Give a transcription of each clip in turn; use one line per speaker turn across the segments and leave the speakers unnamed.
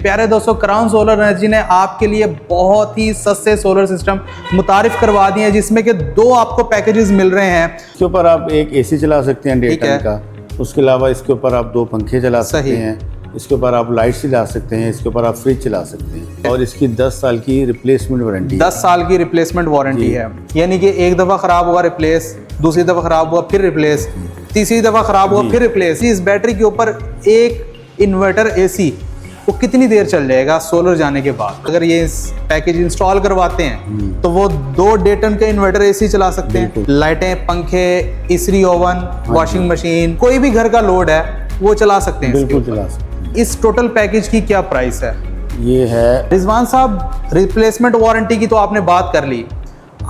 प्यारे दोस्तों, crown solar energy ने आपके लिए बहुत ही सस्ते सोलर सिस्टम मुतारिफ करवा दिए हैं, जिसमें कि दो आपको पैकेजेस मिल रहे हैं।
इसके ऊपर आप एक एसी चला सकते हैं 1.5 टन का। उसके अलावा इसके ऊपर आप 2 पंखे चला सकते हैं। इसके ऊपर आप लाइट्स चला सकते हैं। इसके ऊपर आप फ्रिज चला सकते हैं। और इसकी 10 साल की रिप्लेसमेंट वारंटी
10 साल की रिप्लेसमेंट वारंटी है। यानी कि एक दफ़ा ख़राब हुआ रिप्लेस, दूसरी दफ़ा ख़राब हुआ फिर रिप्लेस, तीसरी दफ़ा ख़राब हुआ फिर रिप्लेस। इस बैटरी के ऊपर एक इन्वर्टर एसी वो कितनी देर चल जाएगा सोलर जाने के बाद? अगर ये पैकेज इंस्टॉल करवाते हैं तो वो 2.5 टन का इन्वर्टर एसी चला सकते हैं। लाइटें, पंखे, इस्त्री, ओवन, वॉशिंग मशीन, कोई भी घर का लोड है वो चला सकते हैं।
बिल्कुल चला सकते हैं।
इस टोटल पैकेज की क्या प्राइस है?
ये है
रिजवान साहब, रिप्लेसमेंट वारंटी की तो आपने बात कर ली,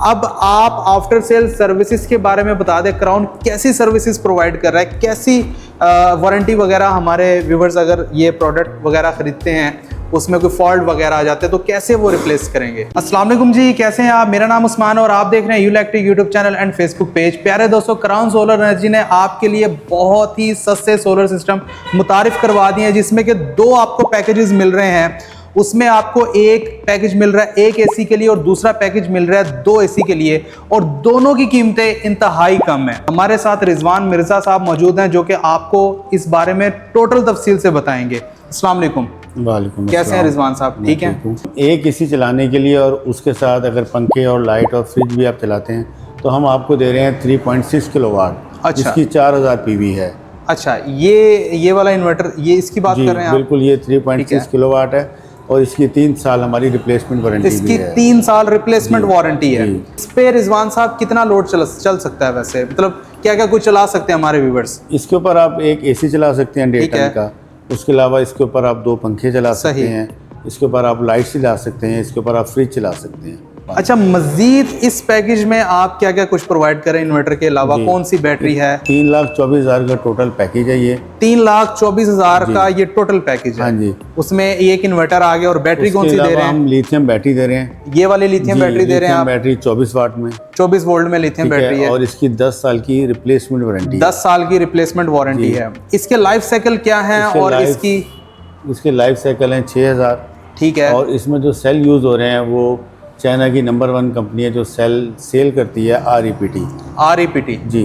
अब आप आफ्टर सेल सर्विसेज के बारे में बता दें। क्राउन कैसी सर्विसेज प्रोवाइड कर रहा है, कैसी वारंटी वगैरह हमारे व्यूवर्स अगर ये प्रोडक्ट वगैरह खरीदते हैं उसमें कोई फॉल्ट वगैरह आ जाते हैं तो कैसे वो रिप्लेस करेंगे? अस्सलाम वालेकुम जी, कैसे हैं आप? मेरा नाम उस्मान और आप देख रहे हैं यूलेक्ट्रिक YouTube channel and Facebook page. प्यारे दोस्तों, क्राउन सोलर एनर्जी ने आपके लिए बहुत ही सस्ते सोलर सिस्टम मुतारिफ करवा दिए हैं, जिसमें कि 2 आपको पैकेजेस मिल रहे हैं। उसमें आपको एक पैकेज मिल रहा है 1 एसी के लिए और दूसरा पैकेज मिल रहा है 2 एसी के लिए, और दोनों की कीमतें इंतहाई कम है। हमारे साथ रिजवान मिर्जा साहब मौजूद हैं जो कि आपको इस बारे में टोटल तफसील से बताएंगे। अस्सलाम वालेकुम।
वालेकुम।
कैसे हैं रिजवान साहब? ठीक है।
एक एसी चलाने के लिए और उसके साथ अगर पंखे और लाइट और फ्रिज भी आप चलाते हैं तो हम आपको दे रहे हैं 3.6 किलोवाट।
अच्छा।
जिसकी 4000 पीवी है।
अच्छा, ये वाला इन्वर्टर, ये इसकी बात कर रहे हैं आप?
बिल्कुल, ये 3.6 किलोवाट है और इसकी 3 साल हमारी रिप्लेसमेंट वारंटी भी है।
इसकी 3 साल रिप्लेसमेंट वारंटी है। इस पे रिजवान साहब कितना लोड चल सकता है वैसे? मतलब क्या क्या कुछ चला सकते हैं हमारे व्यूवर्स?
इसके ऊपर आप एक एसी चला सकते हैं 1.5 टन का। उसके अलावा इसके ऊपर आप 2 पंखे चला सकते हैं। इसके ऊपर आप लाइट्स चला सकते हैं। इसके ऊपर आप फ्रिज चला सकते हैं।
अच्छा, मजीद इस पैकेज में आप क्या क्या कुछ प्रोवाइड करें इन्वर्टर के अलावा? कौन सी बैटरी है?
3,24,000 का टोटल पैकेज है ये।
3,24,000 का ये टोटल पैकेज है।
हाँ जी।
उसमें एक इन्वर्टर आ गया और बैटरी कौन सी दे रहे हैं?
हम लिथियम बैटरी दे रहे हैं।
ये वाली लिथियम बैटरी दे रहे हैं आप?
बैटरी 24 वाट में,
24 वोल्ट में लिथियम बैटरी है।
और इसकी 10 साल की रिप्लेसमेंट वारंटी
10 साल की रिप्लेसमेंट वारंटी है। इसके लाइफ साइकिल क्या है? और
इसके लाइफ साइकिल हैं 6000।
ठीक है।
और इसमें जो सेल यूज़ हो रहे हैं वो चाइना की नंबर 1 कंपनी है जो सेल करती है REPT जी।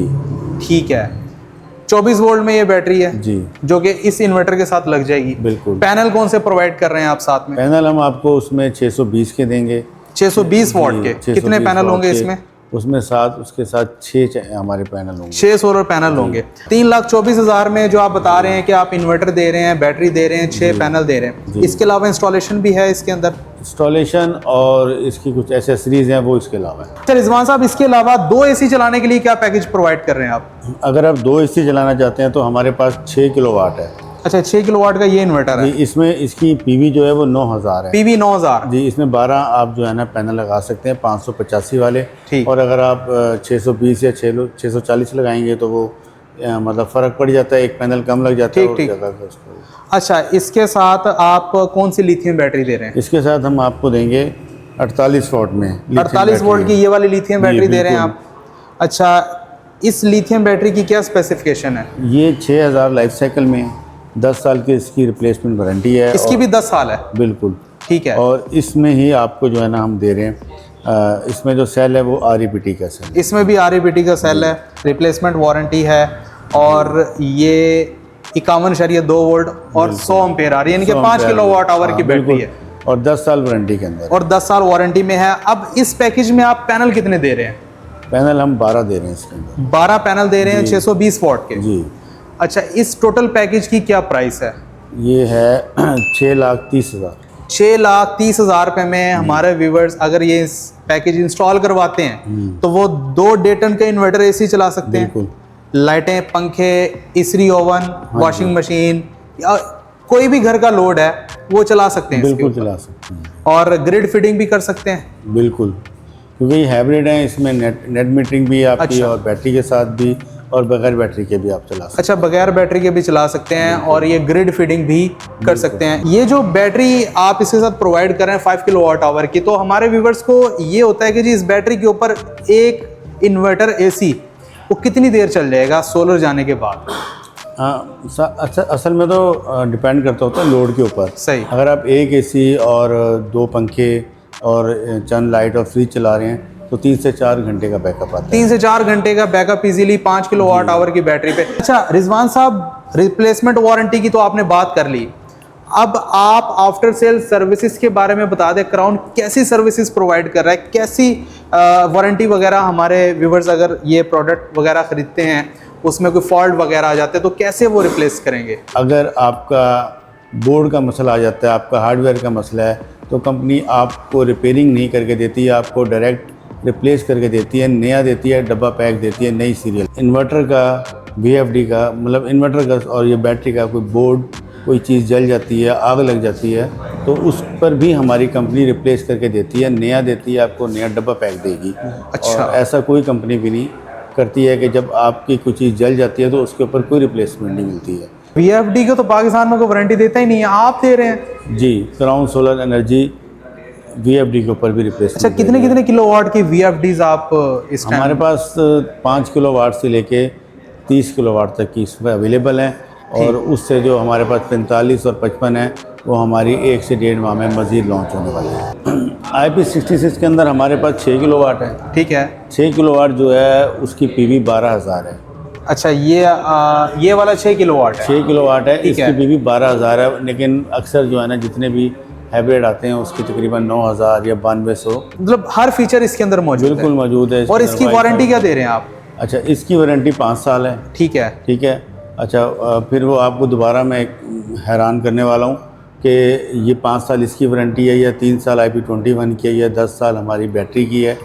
ठीक है। 24 वोल्ट में ये बैटरी है
जी,
जो कि इस इन्वर्टर के साथ लग जाएगी।
बिल्कुल।
पैनल कौन से प्रोवाइड कर रहे हैं आप साथ में?
पैनल हम आपको उसमें 620 के देंगे।
620 वॉट के। कितने पैनल होंगे इसमें?
उसमें उसके साथ 6 हमारे पैनल होंगे।
6 सोलर पैनल होंगे। 3,24,000 में जो आप बता रहे हैं कि आप इन्वर्टर दे रहे हैं, बैटरी दे रहे हैं, 6 पैनल दे रहे हैं, इसके अलावा इंस्टॉलेशन भी है इसके अंदर?
इंस्टॉलेशन और इसकी कुछ एसेसरीज हैं वो इसके अलावा है।
अच्छा रिजवान साहब, इसके अलावा 2 एसी चलाने के लिए क्या पैकेज प्रोवाइड कर रहे हैं आप?
अगर आप 2 एसी चलाना चाहते हैं तो हमारे पास 6 किलोवाट है।
अच्छा, 6 किलोवाट का ये इन्वर्टर है।
इसमें इसकी पीवी जो है वो 9000 है।
पीवी 9000
जी। इसमें 12 आप जो है ना पैनल लगा सकते हैं 585 वाले।
ठीक।
और अगर आप 620 या 640 लगाएंगे तो वो मतलब फ़र्क पड़ जाता है, एक पैनल कम लग जाता है।
ठीक। अच्छा, इसके साथ आप कौन सी लिथियम बैटरी दे रहे हैं?
इसके साथ हम आपको देंगे 48 वोल्ट में।
48 वोल्ट की ये वाली लिथियम बैटरी दे रहे हैं आप? अच्छा, इस लिथियम बैटरी की क्या स्पेसिफिकेशन है?
ये 6000 लाइफ साइकिल में, 10 साल की इसकी रिप्लेसमेंट वारंटी है।
इसकी भी 10 साल है?
बिल्कुल।
ठीक है।
और इसमें ही आपको जो है ना हम दे रहे हैं, इसमें जो सेल है वो REPT का सेल है।
इसमें भी REPT का सेल है, रिप्लेसमेंट वारंटी है, और ये 51.2 वोल्ट और 100 एम्पेयर आ रही है, यानी कि 5 किलोवाट आवर की बैटरी है।
और 10 साल वारंटी के अंदर।
और 10 साल वारंटी में है। अब इस पैकेज में आप पैनल कितने दे रहे हैं?
पैनल हम 12 दे रहे हैं इसके अंदर।
12 पैनल दे रहे हैं 620 वॉट के
जी।
अच्छा, इस टोटल पैकेज की क्या प्राइस है?
ये है 6,30,000।
6,30,000 रुपये में हमारे व्यूवर्स अगर ये इस पैकेज इंस्टॉल करवाते हैं तो वो 2.5 टन का इन्वर्टर एसी चला सकते हैं, लाइटें, पंखे, इस्त्री, ओवन, वॉशिंग मशीन, या कोई भी घर का लोड है वो चला सकते हैं।
बिल्कुल चला सकते हैं।
और ग्रिड फिटिंग भी कर सकते हैं।
बिल्कुल, क्योंकि ये हाइब्रिड है, इसमें नेट मीटरिंग भी आपकी। अच्छा। और बैटरी के साथ भी और बगैर बैटरी के भी आप चला सकते हैं।
अच्छा, बगैर बैटरी के भी चला सकते हैं और ये ग्रिड फीडिंग भी कर सकते हैं। ये जो बैटरी आप इसके साथ प्रोवाइड कर रहे हैं 5 किलोवाट आवर की, तो हमारे व्यूवर्स को ये होता है कि जी इस बैटरी के ऊपर एक इन्वर्टर एसी वो कितनी देर चल जाएगा सोलर जाने के बाद?
हाँ अच्छा, असल में तो डिपेंड करता होता है लोड के ऊपर।
सही।
अगर आप एक एसी और 2 पंखे और चंद लाइट और फ्रिज चला रहे हैं तो 3 से 4 घंटे का बैकअप आता है।
3 से 4 घंटे का बैकअप इजीली 5 किलोवाट आवर की बैटरी पे। अच्छा रिजवान साहब, रिप्लेसमेंट वारंटी की तो आपने बात कर ली, अब आप आफ्टर सेल सर्विसेज के बारे में बता दें, क्राउन कैसी सर्विसेज प्रोवाइड कर रहा है, कैसी वारंटी वगैरह हमारे व्यूवर्स अगर ये प्रोडक्ट वगैरह खरीदते हैं उसमें कोई फॉल्ट वगैरह आ जाते हैं तो कैसे वो रिप्लेस करेंगे?
अगर आपका बोर्ड का मसला आ जाता है, आपका हार्डवेयर का मसला है, तो कंपनी आपको रिपेयरिंग नहीं करके देती है, आपको डायरेक्ट रिप्लेस करके देती है, नया देती है, डब्बा पैक देती है, नई सीरियल। इन्वर्टर का, VFD का, मतलब इन्वर्टर का और ये बैटरी का कोई बोर्ड, कोई चीज़ जल जाती है, आग लग जाती है, तो उस पर भी हमारी कंपनी रिप्लेस करके देती है, नया देती है, आपको नया डब्बा पैक देगी।
अच्छा।
और ऐसा कोई कंपनी भी नहीं करती है कि जब आपकी कोई चीज़ जल जाती है तो उसके ऊपर कोई रिप्लेसमेंट नहीं मिलती है।
VFD को तो पाकिस्तान में कोई वारंटी देता ही नहीं है, आप दे रहे हैं।
जी, क्राउन सोलर एनर्जी VFD के ऊपर भी रिप्लेसमेंट।
अच्छा, कितने किलोवाट की VFDs आप इस टाइम?
हमारे पास 5 किलोवाट से लेके 30 किलोवाट तक की इसमें अवेलेबल हैं, और उससे जो हमारे पास 45 और 55 है वो हमारी 1 से 1.5 माह में मज़ीद लॉन्च होने वाली है। IP66 के अंदर हमारे पास 6 किलोवाट है।
ठीक है।
6 किलोवाट जो है उसकी PV 12,000 है।
अच्छा, ये वाला 6 किलोवाट है।
6 किलोवाट है, इसकी
है।
PV 12,000 है, लेकिन अक्सर जो है ना जितने भी हाइब्रिड आते हैं उसकी तकरीबन 9,000 या 9200
मतलब हर फीचर इसके अंदर मौजूद है।
बिल्कुल मौजूद है।
और इसकी वारंटी क्या दे रहे हैं आप?
अच्छा, इसकी वारंटी 5 साल है।
ठीक है।
ठीक है। अच्छा, फिर वो आपको दोबारा मैं हैरान करने वाला हूँ कि ये 5 साल इसकी वारंटी है या 3 साल IP21 की है या 10 साल हमारी बैटरी की है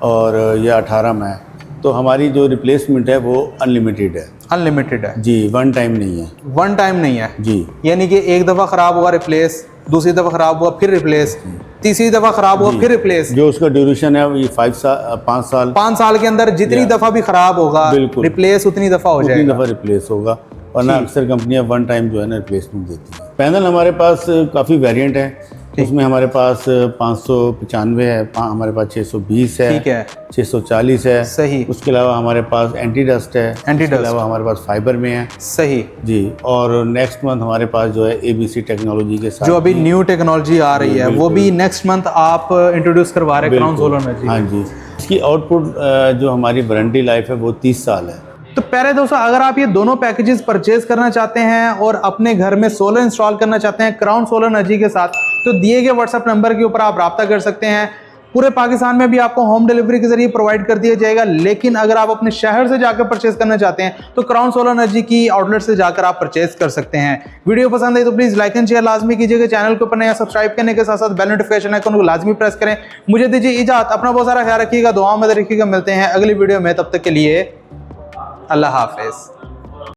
और या 18 में है। तो हमारी जो रिप्लेसमेंट है वो अनलिमिटेड है।
अनलिमिटेड है
जी, वन टाइम नहीं है।
वन टाइम नहीं है
जी,
यानी कि एक दफ़ा ख़राब हुआ रिप्लेस, दूसरी दफ़ा ख़राब हुआ फिर रिप्लेस, तीसरी दफ़ा ख़राब हुआ फिर रिप्लेस।
जो उसका ड्यूरेशन है ये 5 साल।
5 साल के अंदर जितनी दफ़ा भी ख़राब होगा
बिल्कुल
रिप्लेस उतनी दफ़ा हो
उतनी
जाएगा।
दफ़ा रिप्लेस होगा, वरना अक्सर कंपनियां वन टाइम जो है ना रिप्लेसमेंट देती हैं। पैनल हमारे पास काफ़ी वेरिएंट है, उसमें हमारे पास 595 है, हमारे पास 620 है,
ठीक है,
640 है।
सही।
उसके अलावा हमारे पास एंटी डस्ट है, उसके अलावा हमारे पास फाइबर में है।
सही
जी। और नेक्स्ट मंथ हमारे पास जो है ABC टेक्नोलॉजी के साथ
जो अभी न्यू टेक्नोलॉजी आ रही है वो भी नेक्स्ट मंथ आप इंट्रोड्यूस करवा रहे हैं, क्राउन सोलर एनर्जी।
हाँ जी। इसकी आउटपुट जो हमारी वारंटी लाइफ है वो 30 साल है।
तो प्यारे दोस्तों, अगर आप ये दोनों पैकेजेस परचेज करना चाहते हैं और अपने घर में सोलर इंस्टॉल करना चाहते हैं क्राउन सोलर एनर्जी के साथ, तो दिए गए व्हाट्सएप नंबर के ऊपर आप राब्ता कर सकते हैं। पूरे पाकिस्तान में भी आपको होम डिलीवरी के जरिए प्रोवाइड कर दिया जाएगा, लेकिन अगर आप अपने शहर से जाकर परचेज करना चाहते हैं तो क्राउन सोलर एनर्जी की आउटलेट से जाकर आप परचेज कर सकते हैं। वीडियो पसंद आई तो प्लीज लाइक एंड शेयर लाजमी कीजिएगा। चैनल को ऊपर नया सब्सक्राइब करने के साथ साथ बेल नोटिफिकेशन आइकन को लाजमी प्रेस करें। मुझे दीजिए इजाजत, अपना बहुत सारा ख्याल रखिएगा, दुआ में रखिएगा। मिलते हैं अगली वीडियो में, तब तक के लिए अल्लाह हाफिज।